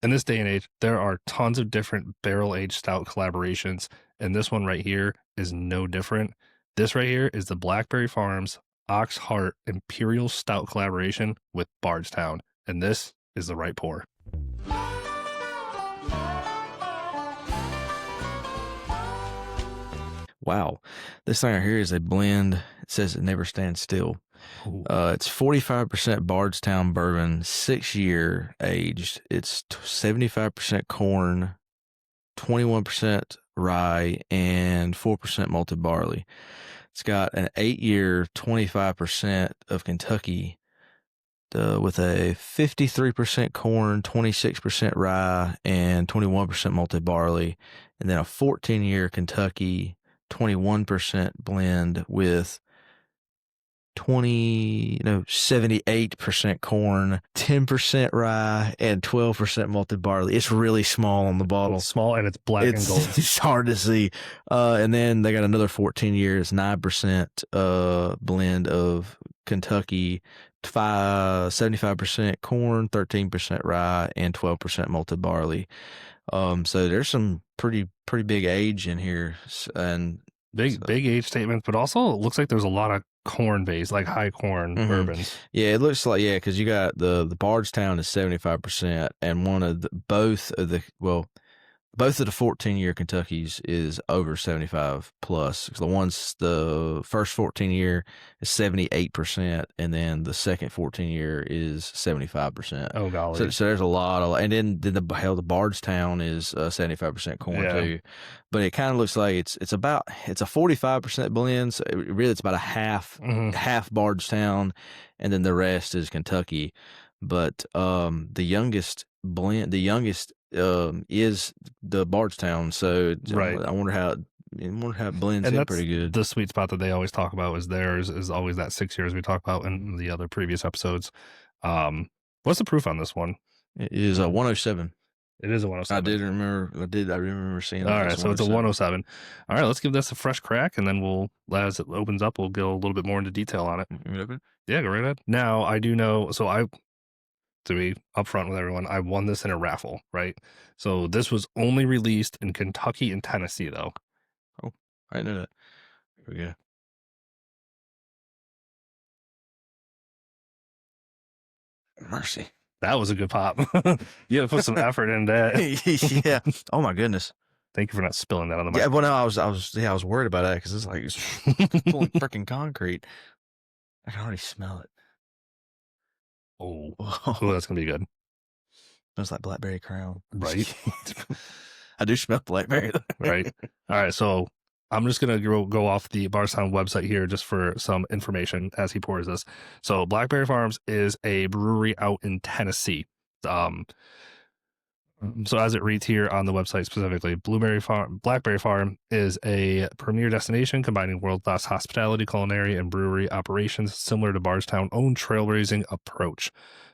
in this day and age, there are tons of different barrel-aged stout collaborations, and this one right here is no different. This right here is the Blackberry Farms Oxheart Imperial Stout collaboration with Bardstown, and this is the Wright Pour. Wow. This thing right here is a blend. It says it never stands still. It's 45% Bardstown Bourbon, 6-year aged. It's 75% corn, 21% rye, and 4% malted barley. It's got an 8-year, 25% of Kentucky, with a 53% corn, 26% rye, and 21% malted barley, and then a 14-year Kentucky, 21% blend with 78% corn, 10% rye, and 12% malted barley. It's really small on the bottle. It's small and it's black and gold. It's hard to see. And then they got another 14 years, 9% blend of Kentucky, 75% corn, 13% rye, and 12% malted barley. So there's some pretty big age in here, and big age statements, but also it looks like there's a lot of corn based, like high corn bourbons. Yeah, it looks like, because you got the Bardstown is 75%, and both of the 14-year Kentuckies is over 75 plus. The first 14-year is 78%, and then the second 14-year is 75%. Oh golly! So there's a lot of, and then the Bardstown is 75% corn too. But it kind of looks like it's a 45% blend. So it's about a half Bardstown, and then the rest is Kentucky. But the youngest is the Bardstown, so right. I wonder how it blends in pretty good. The sweet spot that they always talk about is theirs is always that 6 years we talked about in the other previous episodes. What's the proof on this one? It is a 107. It is a 107. I remember seeing that. All right, so it's a 107. All right, let's give this a fresh crack, and then as it opens up, we'll go a little bit more into detail on it. Yeah, go right ahead. Now, I do know, to be upfront with everyone, I won this in a raffle, right? So this was only released in Kentucky and Tennessee, though. Oh, I didn't know that. Here we go. Mercy. That was a good pop. You had to put some effort in that. Yeah. Oh my goodness. Thank you for not spilling that on the mic. Yeah, well, no, I was worried about that because it's like it's pulling freaking concrete. I can already smell it. Oh, that's gonna be good. Smells like Blackberry Crown, right? I do smell blackberry, right? All right, so I'm just gonna go off the Bardstown website here just for some information as he pours this. So Blackberry Farms is a brewery out in Tennessee. So as it reads here on the website specifically, Blackberry Farm is a premier destination combining world-class hospitality, culinary, and brewery operations similar to Bardstown's own trailblazing approach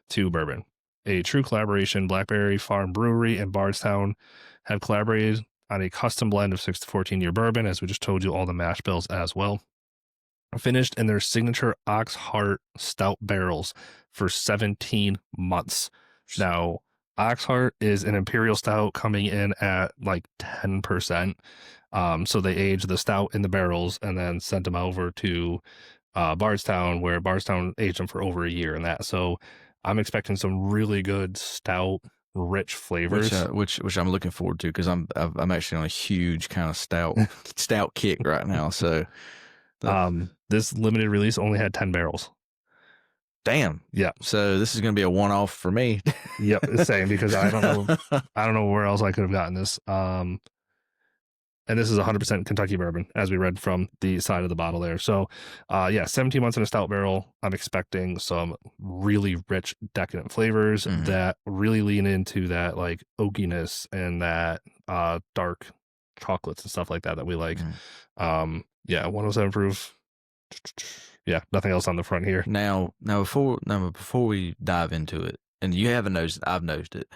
to bourbon. A true collaboration, Blackberry Farm Brewery and Bardstown have collaborated on a custom blend of 6 to 14-year bourbon, as we just told you, all the mash bills as well. Finished in their signature Oxheart Stout barrels for 17 months. Now, Oxheart is an Imperial Stout coming in at like 10%. So they aged the Stout in the barrels and then sent them over to Bardstown, where Bardstown aged them for over a year and that. So I'm expecting some really good Stout, rich flavors, which I'm looking forward to because I'm actually on a huge kind of stout kick right now. So this limited release only had 10 barrels. Damn. Yeah. So this is going to be a one-off for me. Yep, the same, because I don't know where else I could have gotten this. And this is 100% Kentucky bourbon, as we read from the side of the bottle there. So, 17 months in a stout barrel. I'm expecting some really rich, decadent flavors that really lean into that like oakiness and that dark chocolates and stuff like that we like. 107 proof. Yeah, nothing else on the front here. Now before we dive into it, and you haven't nosed it, I've nosed it.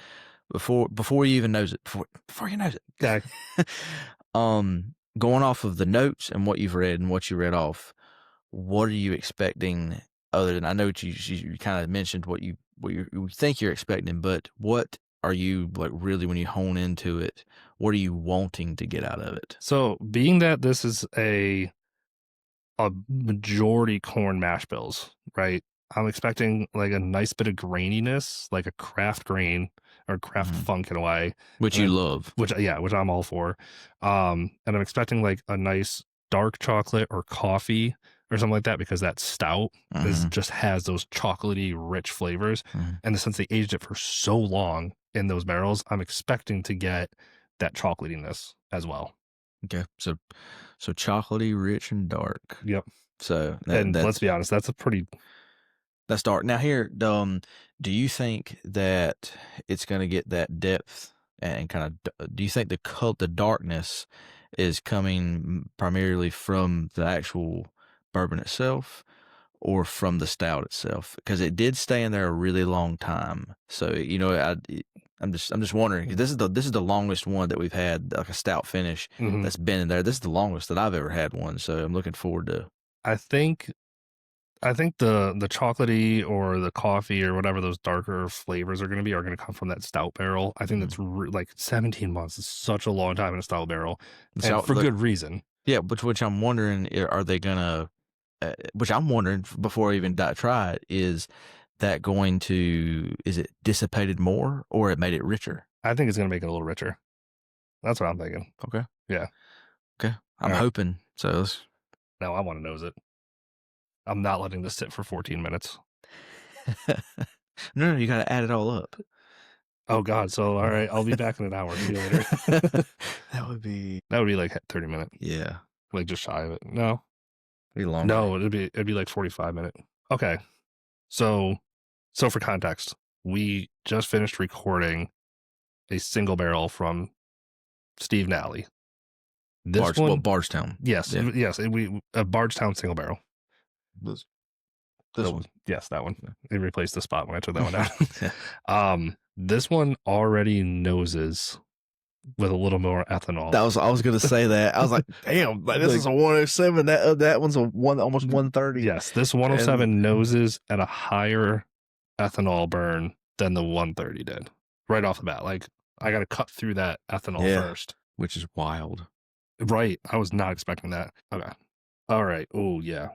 Before you even nose it, before you nose it. Okay. Going off of the notes and what you've read and what you read off, what are you expecting? Other than, I know you kind of mentioned what you think you're expecting, but what are you like really when you hone into it? What are you wanting to get out of it? So, being that this is a majority corn mash bills, right? I'm expecting like a nice bit of graininess, like a craft grain or craft funk in a way, Which and you then, love. which I'm all for. And I'm expecting like a nice dark chocolate or coffee or something like that because that stout is just has those chocolatey rich flavors. And since they aged it for so long in those barrels, I'm expecting to get that chocolatiness as well. Okay, so chocolatey, rich, and dark. Yep. So And let's that's be honest, that's a pretty that's dark. Now here, do you think that it's going to get that depth and kind of? Do you think the darkness is coming primarily from the actual bourbon itself, or from the stout itself? Because it did stay in there a really long time. So I'm just wondering. 'Cause this is the longest one that we've had, like a stout finish that's been in there. This is the longest that I've ever had one. So I'm looking forward to. I think the chocolatey or the coffee or whatever those darker flavors are going to be are going to come from that stout barrel. I think that's like 17 months is such a long time in a stout barrel, and for good reason. Yeah, which I'm wondering, are they gonna? Which I'm wondering before I even try it, is that going to? Is it dissipated more, or it made it richer? I think it's going to make it a little richer. That's what I'm thinking. Okay. Yeah. Okay. I'm hoping. So let's. Now I want to nose it. I'm not letting this sit for 14 minutes. No, you got to add it all up. Oh God! So all right, I'll be back in an hour. See you later. That would be like 30 minutes. Yeah, like just shy of it. No, it'd be longer. No, it'd be like 45 minutes. Okay, so for context, we just finished recording a single barrel from Steve Nally. This one, Bardstown. yes, we a Bardstown single barrel. This one, yes, that one. It replaced the spot when I took that one out. This one already noses with a little more ethanol. I was gonna say that. I was like, damn, this is a 107. That one's almost 130. Yes, this 107 noses at a higher ethanol burn than the 130 did right off the bat. Like I got to cut through that ethanol first, which is wild. Right, I was not expecting that. Okay, all right. Oh yeah,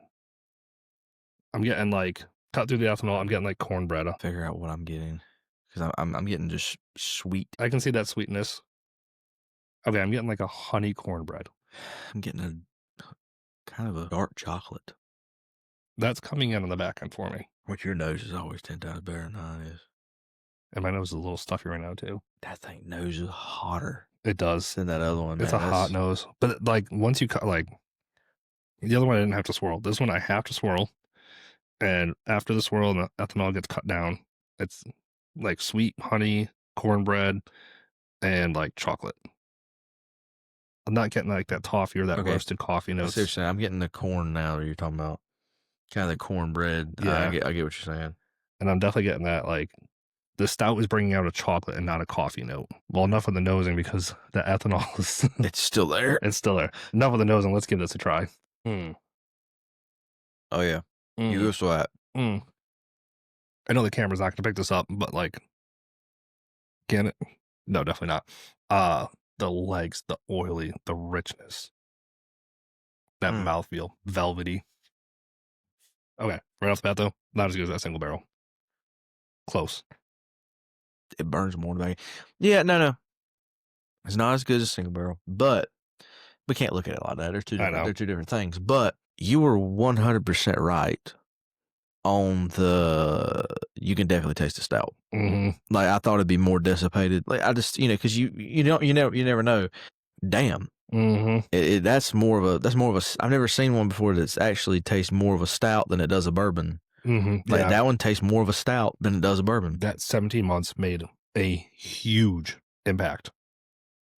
I'm getting like cut through the ethanol. I'm getting like cornbread. Figure out what I'm getting because I'm getting just sweet. I can see that sweetness. Okay, I'm getting like a honey cornbread. I'm getting a kind of a dark chocolate. That's coming in on the back end for me. Which your nose is always 10 times better than mine is. And my nose is a little stuffy right now too. That thing nose is hotter. It does. Than that other one. It's a hot nose. But like once you cut, like the other one I didn't have to swirl. This one I have to swirl. And after the swirl and the ethanol gets cut down, it's like sweet honey, cornbread, and like chocolate. I'm not getting like that toffee or that roasted coffee notes. Seriously, I'm getting the corn now that you're talking about. Kind of the cornbread. Yeah. I get what you're saying. And I'm definitely getting that, like, the stout is bringing out a chocolate and not a coffee note. Well, enough of the nosing because the ethanol is... It's still there. It's still there. Enough of the nosing. Let's give this a try. Oh, yeah. You go swat. I know the camera's not going to pick this up, but, like, can it? No, definitely not. The legs, the oily, the richness. That mouthfeel. Velvety. Okay. Right off the bat, though, not as good as that single barrel. Close. It burns more than me. Yeah, no. It's not as good as a single barrel, but we can't look at it like that. They're two different things. But you were 100% right on the. You can definitely taste the stout. Like I thought it'd be more dissipated. Like I just because you never know. Damn. That's more of a. I've never seen one before that's actually tastes more of a stout than it does a bourbon. Like that one tastes more of a stout than it does a bourbon. That 17 months made a huge impact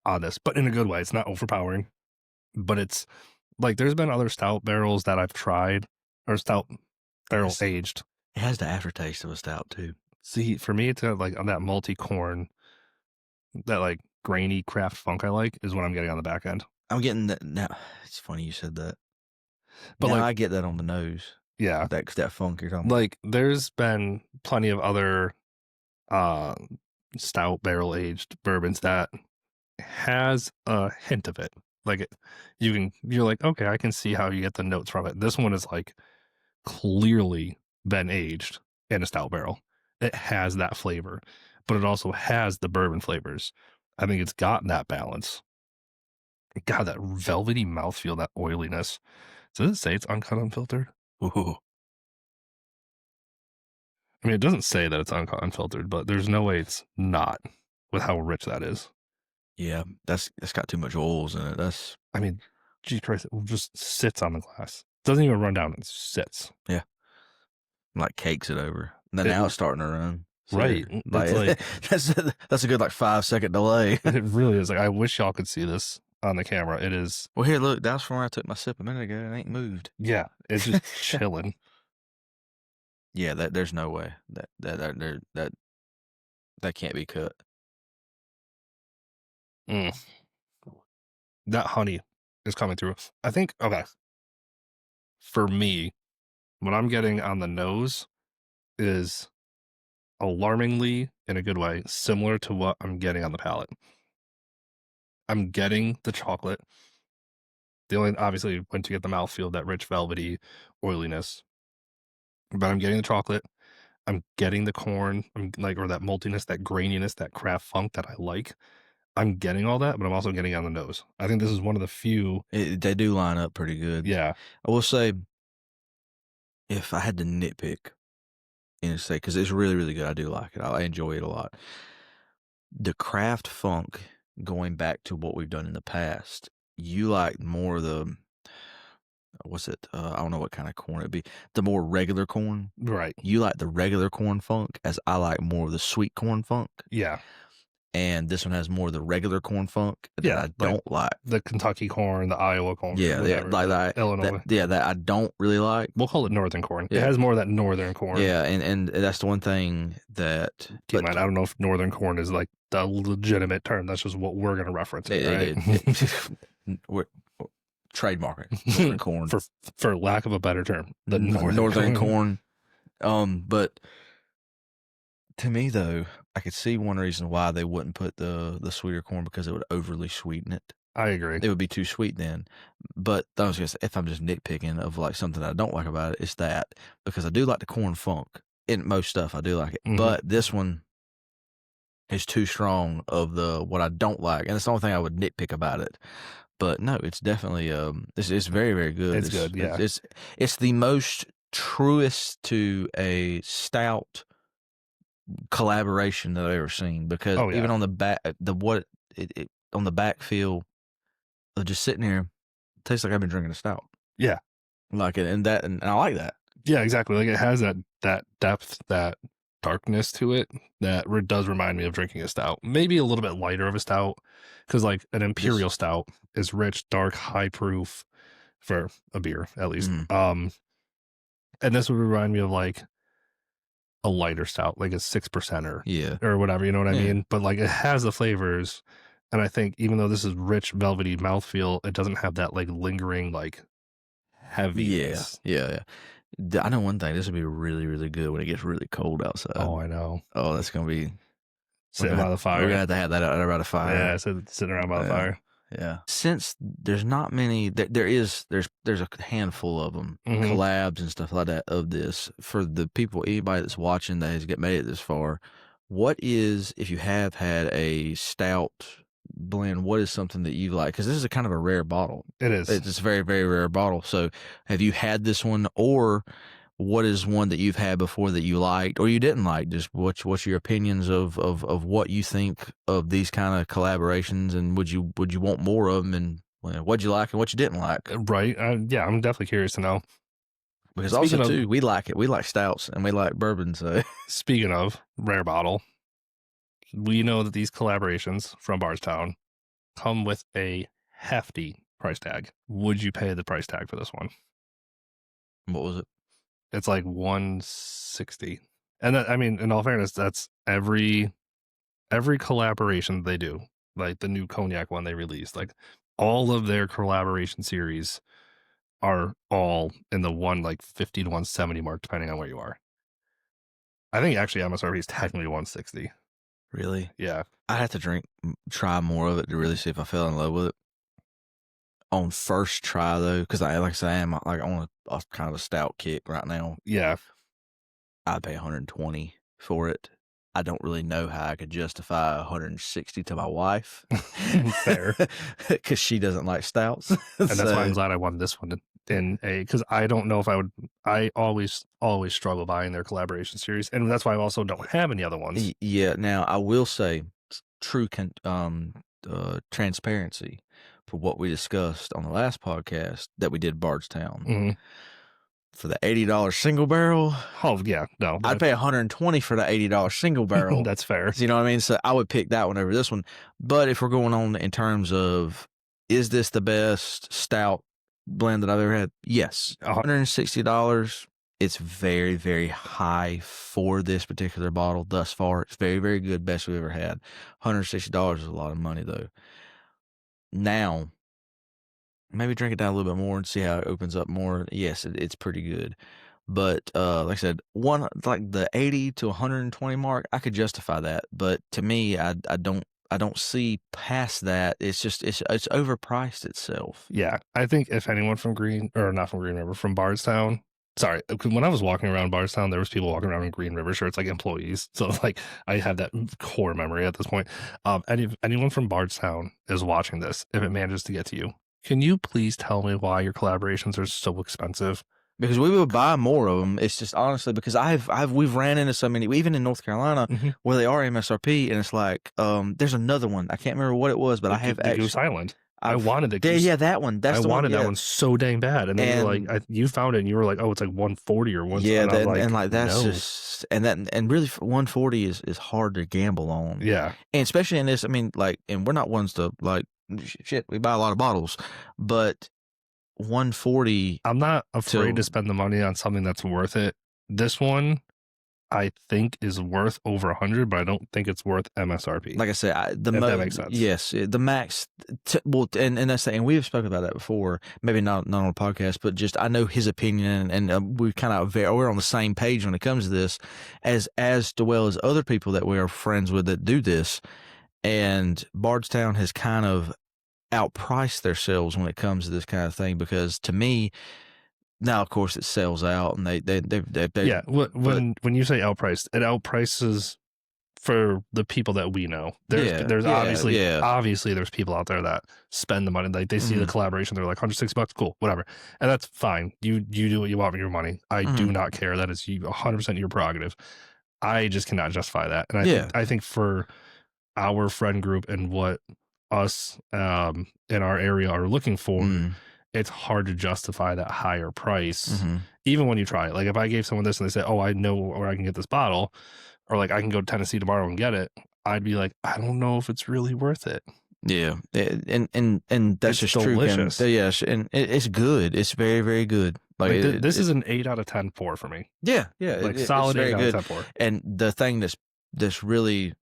on this, but in a good way. It's not overpowering, but it's like there's been other stout barrels that I've tried or stout barrels aged. It has the aftertaste of a stout too. See, for me, it's like on that multi corn, that like grainy craft funk I like is what I'm getting on the back end. I'm getting that now. It's funny you said that, but now like, I get that on the nose. Yeah, that funk you're talking about. Like there's been plenty of other stout barrel aged bourbons that has a hint of it. Like you're like, okay, I can see how you get the notes from it. This one is like clearly been aged in a stout barrel. It has that flavor, but it also has the bourbon flavors. I think it's got that balance. God, that velvety mouthfeel, that oiliness. Does it say it's uncut, unfiltered? Ooh. I mean, it doesn't say that it's uncut, unfiltered, but there's no way it's not with how rich that is. Yeah, that's got too much oils in it. That's, I mean, geez Christ, it just sits on the glass. Doesn't even run down, it sits. yeah, like cakes it over. And then It- now it's starting to run. So, Right. like, It's like, that's a good like 5-second delay. it really is. Like, I wish y'all could see this on the camera. It is, Well, here, look, that's from where I took my sip a minute ago. It ain't moved. yeah, it's just chilling. Yeah, there's no way that can't be cut. Mm. That honey is coming through. I think, okay, for me, what I'm getting on the nose is alarmingly, in a good way, similar to what I'm getting on the palate. I'm getting the chocolate. The only, obviously, once you get the mouthfeel, that rich, velvety oiliness. But I'm getting the chocolate. I'm getting the corn. I'm like, or that maltiness, that graininess, that craft funk that I like. I'm getting all that, but I'm also getting it on the nose. I think this is one of the few. They do line up pretty good. Yeah. I will say, if I had to nitpick and say, because it's really, really good, I do like it. I enjoy it a lot. The craft funk, going back to what we've done in the past, you like more of the, what's it? I don't know what kind of corn it'd be. The more regular corn. Right. You like the regular corn funk, as I like more of the sweet corn funk. Yeah. And this one has more of the regular corn funk that Yeah, I don't like. The Kentucky corn, the Iowa corn. Yeah, whatever, like that. Illinois. That I don't really like. We'll call it northern corn. Yeah. It has more of that northern corn. Yeah, and that's the one thing that. Keep in mind, I don't know if northern corn is like the legitimate term. That's just what we're going to reference it, right? We're trademarking northern corn for lack of a better term. The northern corn. But to me though, I could see one reason why they wouldn't put the sweeter corn, because it would overly sweeten it. I agree. It would be too sweet then. But I was just, if I'm just nitpicking of like something that I don't like about it, it's that, because I do like the corn funk in most stuff. I do like it, but this one is too strong of the what I don't like, and it's the only thing I would nitpick about it. But no, it's definitely it's very, very good. It's good, yeah. It's the most truest to a stout collaboration that I've ever seen, because even on the back, on the back feel of just sitting here, it tastes like I've been drinking a stout. Yeah, like it, and I like that. Yeah, exactly. Like it has that depth, that darkness to it that does remind me of drinking a stout. Maybe a little bit lighter of a stout, because like an Imperial stout is rich, dark, high proof for a beer at least. And this would remind me of like a lighter stout, like a 6% or whatever, you know what I mean? But like it has the flavors, and I think even though this is rich, velvety mouthfeel, it doesn't have that like lingering like heaviness. Yeah. I know one thing. This would be really, really good when it gets really cold outside. Oh, I know. Oh, that's gonna be sitting by the fire. We're gonna have to have that out around the fire. Yeah, sitting around by the fire. Yeah. Since there's not many, there's a handful of them, collabs and stuff like that of this. For the people, anybody that's watching that has made it this far, what is, if you have had a stout blend, what is something that you like? Because this is a kind of a rare bottle. It is. It's a very, very rare bottle. So have you had this one, or what is one that you've had before that you liked or you didn't like? Just what's your opinions of what you think of these kind of collaborations, and would you want more of them, and what'd you like and what you didn't like? Right. Yeah, I'm definitely curious to know. Because speaking too, we like it. We like stouts and we like bourbon. So speaking of rare bottle, we know that these collaborations from Bardstown come with a hefty price tag. Would you pay the price tag for this one? What was it? It's like $160. And that, I mean, in all fairness, that's every collaboration they do. Like the new cognac one they released, like all of their collaboration series are all in the 150 to 170 mark, depending on where you are. I think actually MSRP is technically 160 Really? Yeah. I'd have to try more of it to really see if I fell in love with it. On first try though, because like I say, I am like on a kind of a stout kick right now. Yeah. I'd pay 120 for it. I don't really know how I could justify 160 to my wife. Fair. Because she doesn't like stouts. And that's why I'm glad I won this one because I don't know if I would. I always struggle buying their collaboration series, and that's why I also don't have any other ones. Yeah. Now I will say, true transparency for what we discussed on the last podcast that we did Bardstown. Mm-hmm. For the $80 single barrel, Oh yeah, no, I'd pay 120 for the $80 single barrel. That's fair. You know what I mean? So I would pick that one over this one. But if we're going on in terms of, is this the best stout blend that I've ever had? Yes. $160. It's very, very high for this particular bottle thus far. It's very, very good. Best we've ever had. $160 is a lot of money though. Now, maybe drink it down a little bit more and see how it opens up more. Yes, it's pretty good. But like I said, like the 80 to 120 mark, I could justify that. But to me, I don't see past that. It's just it's overpriced itself. Yeah, I think if anyone from from Bardstown. Sorry, when I was walking around Bardstown, there was people walking around in Green River shirts, like employees. So like I have that core memory at this point. Anyone from Bardstown is watching this, if it manages to get to you, can you please tell me why your collaborations are so expensive? Because we would buy more of them. It's just honestly because we've ran into so many, even in North Carolina, where they are MSRP, and it's like there's another one. I can't remember what it was, but I have the Goose Island. I wanted the Goose. Yeah, that one. I wanted that one so dang bad, and then you were like, you found it, and you were like, oh, it's like 140 or 1. Yeah, and that's no. just and really 140 is hard to gamble on. Yeah, and especially in this, I mean, like, and we're not ones to like shit. We buy a lot of bottles, but 140. I'm not afraid to spend the money on something that's worth it. This one, I think, is worth over 100, but I don't think it's worth MSRP. Like I said, that makes sense. Yes, the max. Well, and that's and we have spoken about that before. Maybe not on a podcast, but just I know his opinion, and we kind of we're on the same page when it comes to this, as well as other people that we are friends with that do this. And Bardstown has kind of outpriced themselves when it comes to this kind of thing, because to me, now of course it sells out, and they yeah. When you say outpriced, it outprices for the people that we know. There's obviously there's people out there that spend the money, like they see the collaboration, they're like $160, cool, whatever, and that's fine. You do what you want with your money. I do not care. That is 100% your prerogative. I just cannot justify that, and I think for our friend group and what us in our area are looking for, it's hard to justify that higher price, even when you try it. Like if I gave someone this and they say, oh, I know where I can get this bottle, or like I can go to Tennessee tomorrow and get it, I'd be like, I don't know if it's really worth it. Yeah, and that's just delicious. True. Yeah, and it's good. It's very, very good. Like this is an 8 out of 10 pour for me. Yeah, like solid 8 out of 10 pour. And the thing that's really,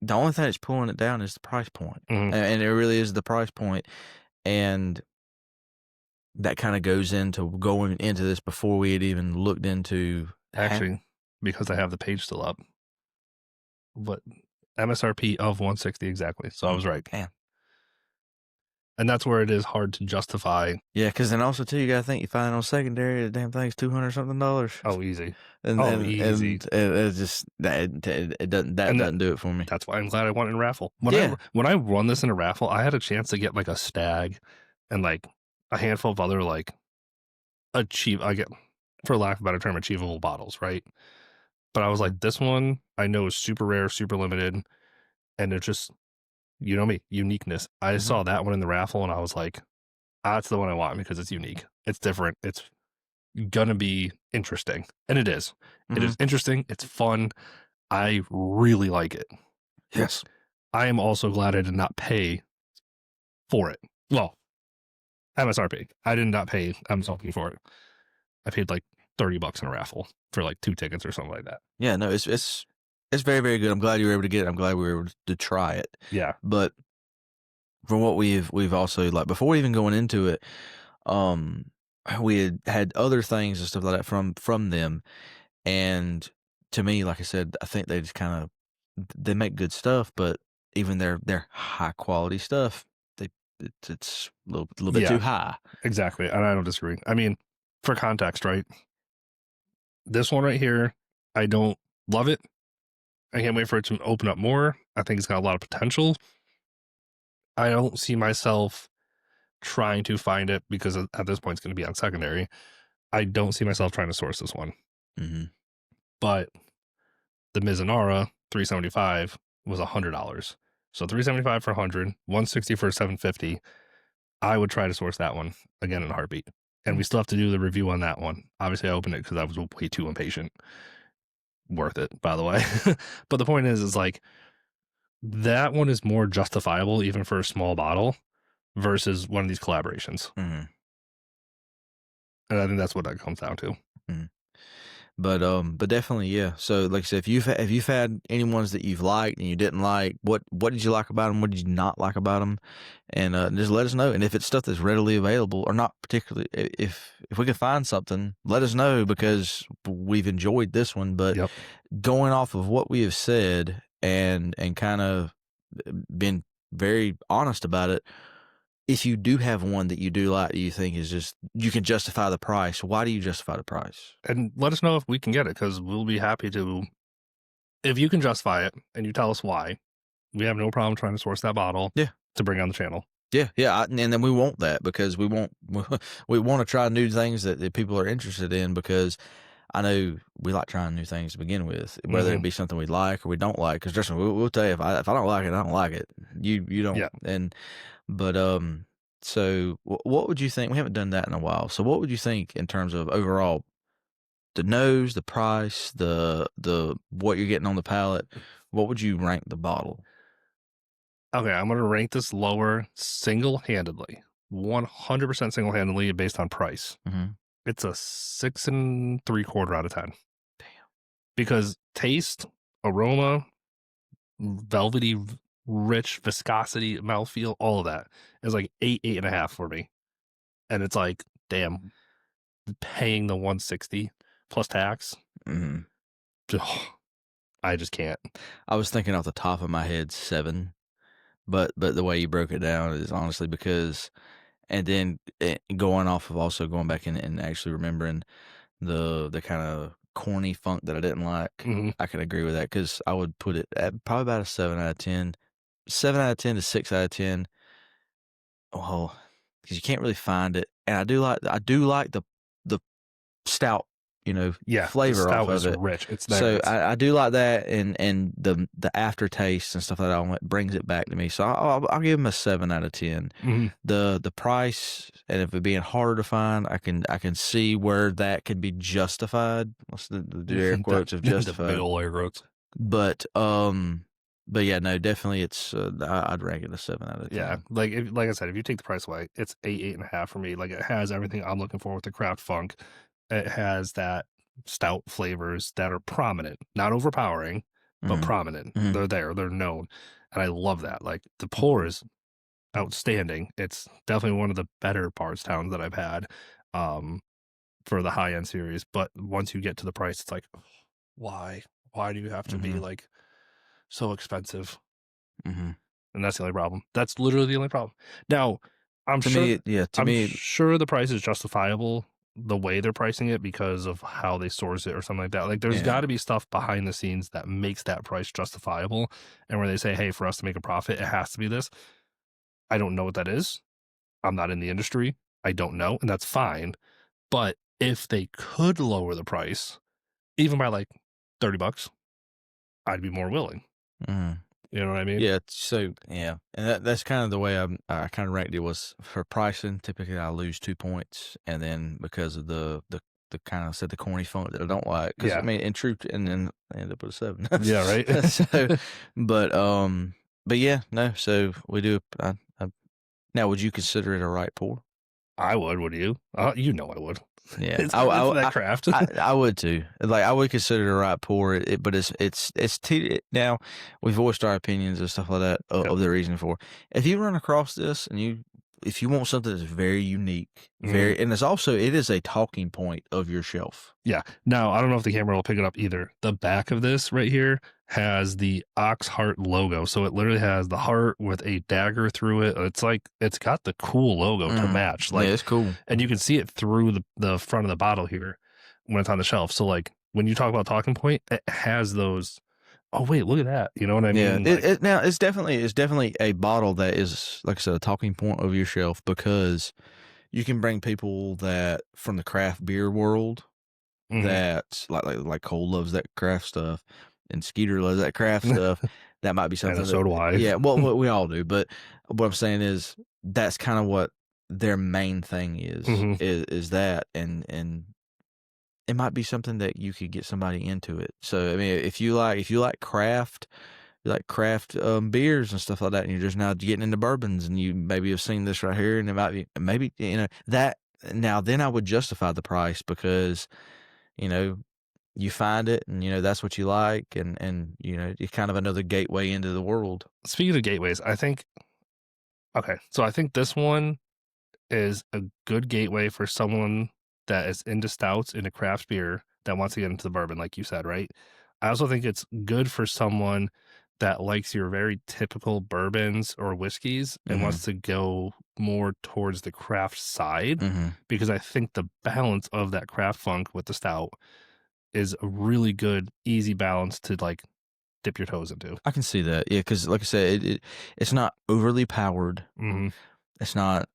the only thing that's pulling it down is the price point, and it really is the price point, and that kind of goes into going into this before we had even looked into. Actually, because I have the page still up, but MSRP of 160 exactly. So I was right. Damn. And that's where it is hard to justify. Yeah, because then also too, you gotta think you find it on secondary, the damn thing's $200 something. Oh, easy. Easy. And it just it doesn't do it for me. That's why I'm glad I won in a raffle. When I won this in a raffle, I had a chance to get like a Stag and like a handful of other like for lack of a better term, achievable bottles, right? But I was like, this one I know is super rare, super limited, and it's just, you know me, uniqueness. I saw that one in the raffle and I was like, that's the one I want because it's unique. It's different. It's gonna be interesting. And it is. It is interesting. It's fun. I really like it. Yes. I am also glad I did not pay for it. Well, MSRP. I did not pay MSRP for it. I paid like $30 in a raffle for like 2 tickets or something like that. Yeah, no, it's very, very good. I'm glad you were able to get it. I'm glad we were able to try it. Yeah. But from what we've also, like, before even going into it, we had other things and stuff like that from them. And to me, like I said, I think they just kind of they make good stuff, but even their high quality stuff, it's a little bit too Yeah, high. exactly. And I don't disagree. I mean, for context, right? This one right here, I don't love it. I can't wait for it to open up more. I think it's got a lot of potential. I don't see myself trying to find it because at this point it's going to be on secondary. I don't see myself trying to source this one. Mm-hmm. But the Mizunara 375 was $100. So 375 for 100, 160 for 750. I would try to source that one again in a heartbeat. And we still have to do the review on that one. Obviously, I opened it because I was way too impatient. Worth it, by the way. But the point is like that one is more justifiable even for a small bottle versus one of these collaborations. Mm-hmm. And I think that's what that comes down to. Mm-hmm. But definitely, yeah. So, like I said, if you've had any ones that you've liked and you didn't like, what did you like about them? What did you not like about them? And just let us know. And if it's stuff that's readily available or not particularly, if we can find something, let us know because we've enjoyed this one. But Yep. going off of what we have said and kind of been very honest about it. If you do have one that you do like, that you think is just, you can justify the price. Why do you justify the price? And let us know if we can get it because we'll be happy to. If you can justify it and you tell us why, we have no problem trying to source that bottle to bring on the channel. Yeah. And then we want that because we want to try new things that people are interested in because I know we like trying new things to begin with, whether it be something we like or we don't like. Because Justin, we'll tell you if I don't like it, I don't like it. You don't. Yeah. But so what would you think? We haven't done that in a while. So what would you think in terms of overall the nose, the price, the what you're getting on the palate? What would you rank the bottle? Okay, I'm going to rank this lower single-handedly, 100% single-handedly based on price. Mm-hmm. It's a 6.75 out of 10. Damn. Because taste, aroma, velvety, rich viscosity, mouthfeel, all of that is like 8.5 for me. And it's like, damn, paying the 160 plus tax. Mm-hmm. I just can't. I was thinking off the top of my head 7, but the way you broke it down is honestly because, and then going off of also going back and actually remembering the kind of corny funk that I didn't like. Mm-hmm. I can agree with that because I would put it at probably about a 7 out of 10. 7 out of 10 to 6 out of 10. Well, because you can't really find it, and I do like the stout, flavor Stout off of is it. rich. It's there. So I do like that, and the aftertaste and stuff like that brings it back to me. So I'll give them a 7 out of 10. Mm-hmm. The price, and if it being harder to find, I can see where that could be justified. What's the air quotes of justified? The big old air quotes. But yeah, no, definitely it's I'd rank it a 7 out of 10. Yeah, like I said, if you take the price away, it's 8.5 for me. Like it has everything I'm looking for with the craft funk. It has that stout flavors that are prominent, not overpowering, but prominent. Mm-hmm. They're there, they're known, and I love that. Like the pour is outstanding. It's definitely one of the better Bardstown that I've had for the high end series. But once you get to the price, it's like, why do you have to be like so expensive? And that's the only problem. That's literally the only problem. Now, I'm sure the price is justifiable the way they're pricing it because of how they source it or something like that. Like there's got to be stuff behind the scenes that makes that price justifiable, and where they say, hey, for us to make a profit, it has to be this. I don't know what that is. I'm not in the industry. I don't know, and that's fine. But if they could lower the price, even by like $30, I'd be more willing. You know what I mean? Yeah. So yeah, and that's kind of the way I kind of ranked it was for pricing. Typically, I lose 2 points, and then because of the kind of said the corny funk that I don't like. Yeah. I mean, in truth, and then I end up with a 7. Yeah. Right. So, but yeah, no. So we do. Now, would you consider it a Wright Pour? I would. Would you? You know I would. Yeah, it's that craft. I would too. Like I would consider it a Wright Pour, but it's now we've voiced our opinions and stuff like that of the reason for. If you run across this and you if you want something that's very unique, and it is a talking point of your shelf. Yeah. Now, I don't know if the camera will pick it up either. The back of this right here has the Oxheart logo. So it literally has the heart with a dagger through it. It's got the cool logo to match. Yeah, it's cool. And you can see it through the front of the bottle here when it's on the shelf. So like when you talk about talking point, it has those. Oh wait, look at that. You know what I mean? Yeah. Now it's definitely a bottle that is, like I said, a talking point of your shelf, because you can bring people that from the craft beer world, that like Cole loves that craft stuff, and Skeeter loves that craft stuff. That might be something. And so do I. Yeah, well, we all do. But what I'm saying is that's kind of what their main thing is that, and it might be something that you could get somebody into it. So I mean, if you like craft. Beers and stuff like that, and you're just now getting into bourbons, and you maybe have seen this right here, and it might be maybe that. Now then, I would justify the price, because you find it, and that's what you like, and it's kind of another gateway into the world. Speaking of gateways, I think this one is a good gateway for someone that is into stouts, into craft beer, that wants to get into the bourbon, like you said, right? I also think it's good for someone that likes your very typical bourbons or whiskeys and wants to go more towards the craft side, because I think the balance of that craft funk with the stout is a really good, easy balance to like dip your toes into. I can see that. Yeah, because like I said, it's not overly powered. It's not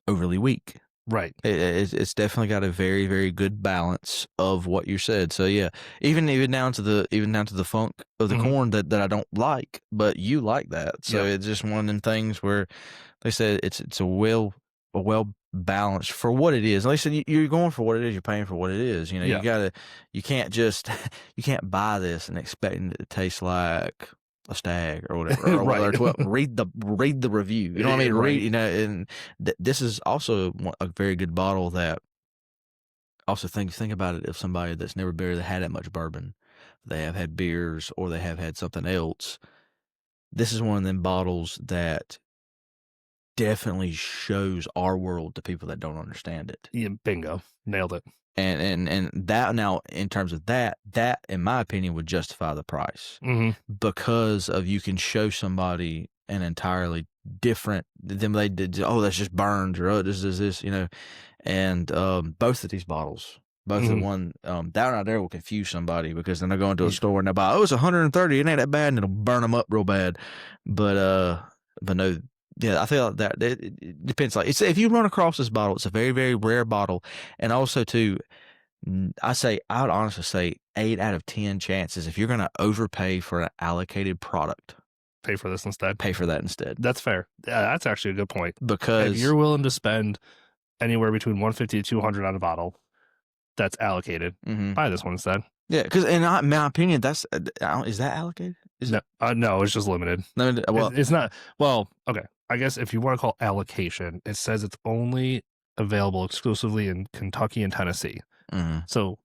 overly weak. Right. It's definitely got a very, very good balance of what you said. So yeah, even down to the funk of the corn that I don't like, but you like that. So it's just one of them things where they said it's a well balanced for what it is. Like I said, you're going for what it is. You're paying for what it is. You can't buy this and expecting it to taste like a stag or whatever. Or right. Read the review. You know what I mean? Right. And this is also a very good bottle that also think about it. If somebody that's never barely had that much bourbon, they have had beers or they have had something else, this is one of them bottles that definitely shows our world to people that don't understand it. Yeah, bingo. Nailed it. And that, now in terms of that in my opinion would justify the price, because of you can show somebody an entirely different than they did. Oh, that's just Burns, or oh, this is this, and both of these bottles, both the one that right there will confuse somebody, because then they go into a store and they buy, oh, it's 130, it ain't that bad, and it'll burn them up real bad. But no. Yeah, I feel like that it depends. Like, if you run across this bottle, it's a very, very rare bottle, and also too, I would honestly say 8 out of 10 chances, if you're going to overpay for an allocated product, pay for this instead. Pay for that instead. That's fair. Yeah, that's actually a good point. Because if you're willing to spend anywhere between $150 to $200 on a bottle that's allocated, buy this one instead. Yeah, because in my opinion, is that allocated? No, it's just limited. No, well, it's not. Well, okay. I guess if you want to call allocation, it says it's only available exclusively in Kentucky and Tennessee. So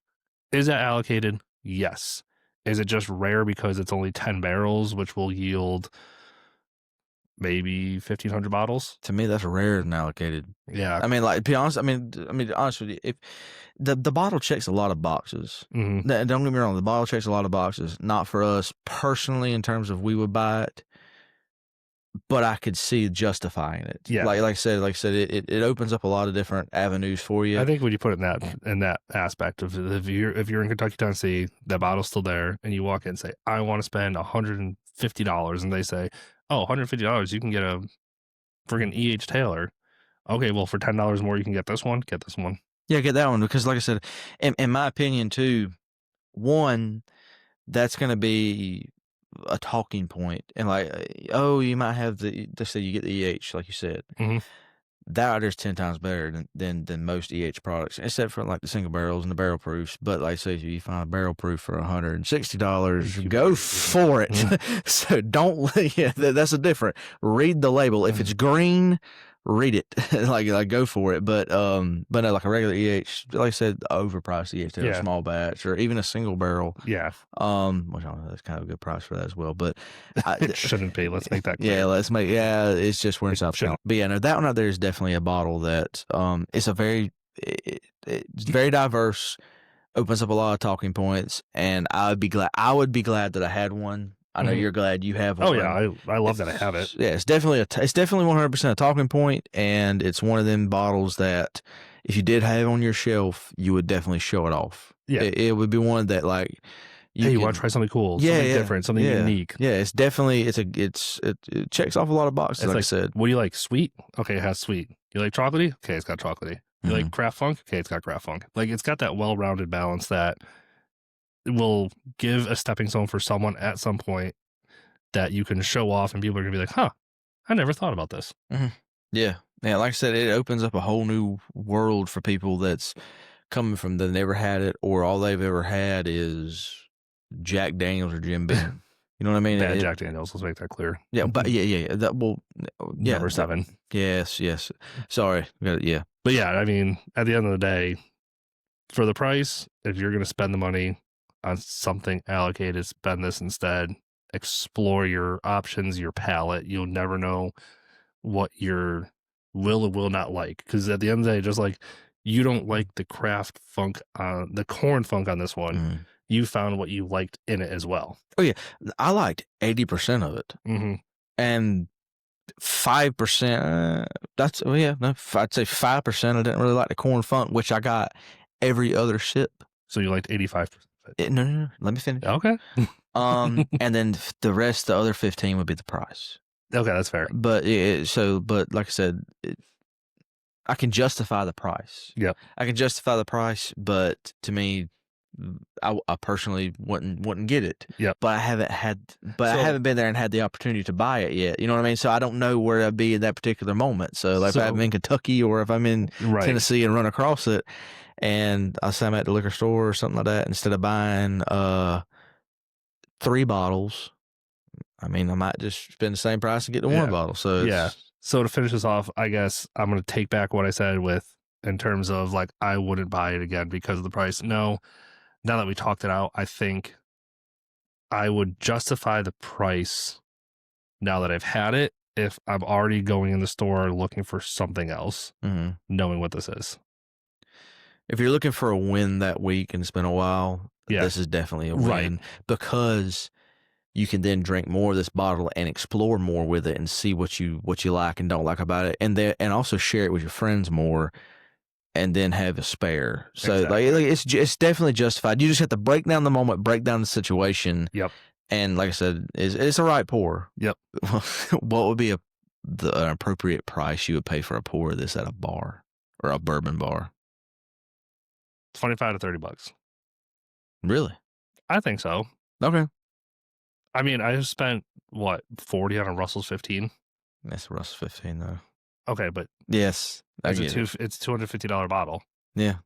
is that allocated? Yes. Is it just rare because it's only 10 barrels, which will yield maybe 1,500 bottles? To me, that's rare and allocated. Yeah. I mean, like, to be honest, I mean, honest with you, if the bottle checks a lot of boxes. Don't get me wrong, the bottle checks a lot of boxes. Not for us personally in terms of we would buy it, but I could see justifying it. Yeah. Like I said, it opens up a lot of different avenues for you. I think when you put it in that aspect of, if you're in Kentucky, Tennessee, that bottle's still there, and you walk in and say, I want to spend $150, and they say, oh, $150, you can get a freaking E.H. Taylor. Okay, well, for $10 more, you can get this one. Get this one. Yeah, get that one, because like I said, in my opinion too, one, that's going to be a talking point, and like, oh, you might have let's say you get the EH, like you said, that right there's 10 times better than most EH products, except for like the single barrels and the barrel proofs. But like, say if you find a barrel proof for $160, go for it. So don't, that's a different. Read the label. If it's green, read it, like go for it. But no, like a regular EH, like I said, overpriced EH, a small batch, or even a single barrel. Yeah. Which I don't know, that's kind of a good price for that as well. But it shouldn't be. Let's make that clear. Yeah, it's just we're in South Carolina. But yeah, no, that one out there is definitely a bottle that it's it's very diverse, opens up a lot of talking points, and I would be glad that I had one. I know you're glad you have one. Oh yeah, I love that I have it. Yeah, it's definitely 100% a talking point, and it's one of them bottles that if you did have on your shelf, you would definitely show it off. Yeah, it would be one that like you want to try something cool, something different, something unique. Yeah, it's definitely it checks off a lot of boxes. Like I said, what do you like? Sweet? Okay, it has sweet. You like chocolatey? Okay, it's got chocolatey. You like craft funk? Okay, it's got craft funk. Like it's got that well-rounded balance that will give a stepping stone for someone at some point that you can show off, and people are gonna be like, "Huh, I never thought about this." Yeah, like I said, it opens up a whole new world for people that's coming from that never had it, or all they've ever had is Jack Daniels or Jim Beam. You know what I mean? Bad Jack Daniels. Let's make that clear. Yeah, but yeah. Number 7. Yes. Sorry. Yeah. But yeah, I mean, at the end of the day, for the price, if you're going to spend the money on something allocated, spend this instead. Explore your options, your palate. You'll never know what your will or will not like. Because at the end of the day, just like you don't like the craft funk, the corn funk on this one, you found what you liked in it as well. Oh, yeah. I liked 80% of it. And 5%, I'd say 5% I didn't really like the corn funk, which I got every other sip. So you liked 85%? No, let me finish. Okay. And then the rest, the other 15 would be the price. Okay, that's fair. But but like I said, I can justify the price. Yeah, I can justify the price, but to me, I personally wouldn't get it. Yeah, but I haven't been there and had the opportunity to buy it yet. You know what I mean? So I don't know where I'd be at that particular moment. So like if I'm in Kentucky or if I'm in Tennessee and run across it, and I say I'm at the liquor store or something like that, instead of buying 3 bottles, I mean I might just spend the same price and get the 1 bottle. So yeah. So to finish this off, I guess I'm going to take back what I said in terms of like I wouldn't buy it again because of the price. No. Now that we talked it out, I think I would justify the price now that I've had it if I'm already going in the store looking for something else, knowing what this is. If you're looking for a win that week and it's been a while, this is definitely a win because you can then drink more of this bottle and explore more with it and see what you like and don't like about it, and also share it with your friends more. And then have a spare. So like it's definitely justified. You just have to break down the moment, break down the situation. Yep. And like I said, it's a Wright Pour. Yep. What would be an appropriate price you would pay for a pour of this at a bar or a bourbon bar? $25 to $30. Really? I think so. Okay. I mean, I spent what, $40 on a Russell's 15. That's a Russell's 15 though. Okay, but yes, it's $250 bottle. Yeah,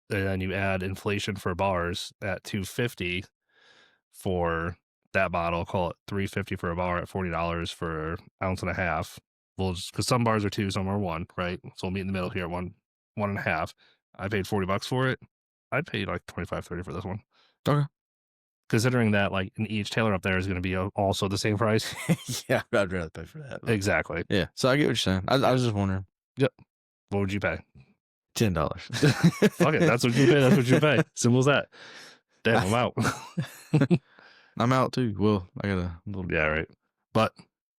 and then you add inflation for bars at $250 for that bottle. Call it $350 for a bar at $40 for an ounce and a half. Well, just because some bars are 2, some are 1, right? So we'll meet in the middle here at 1.5. I paid $40 for it. I'd pay like $25-$30 for this one. Okay. Considering that like an each Taylor up there is going to be also the same price. Yeah, I'd rather pay for that. Exactly. Yeah. So I get what you're saying. I was just wondering. Yep. What would you pay? $10. Fuck it. That's what you pay. That's what you pay. Simple as that. Damn, I'm out. I'm out too. Well, I got a little. Yeah, right. But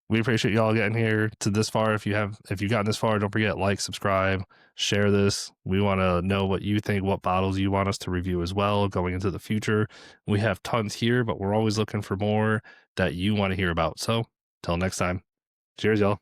we appreciate y'all getting here to this far. If you've gotten this far, don't forget, like, subscribe, share this. We want to know what you think, what bottles you want us to review as well going into the future. We have tons here, but we're always looking for more that you want to hear about. So till next time, cheers, y'all.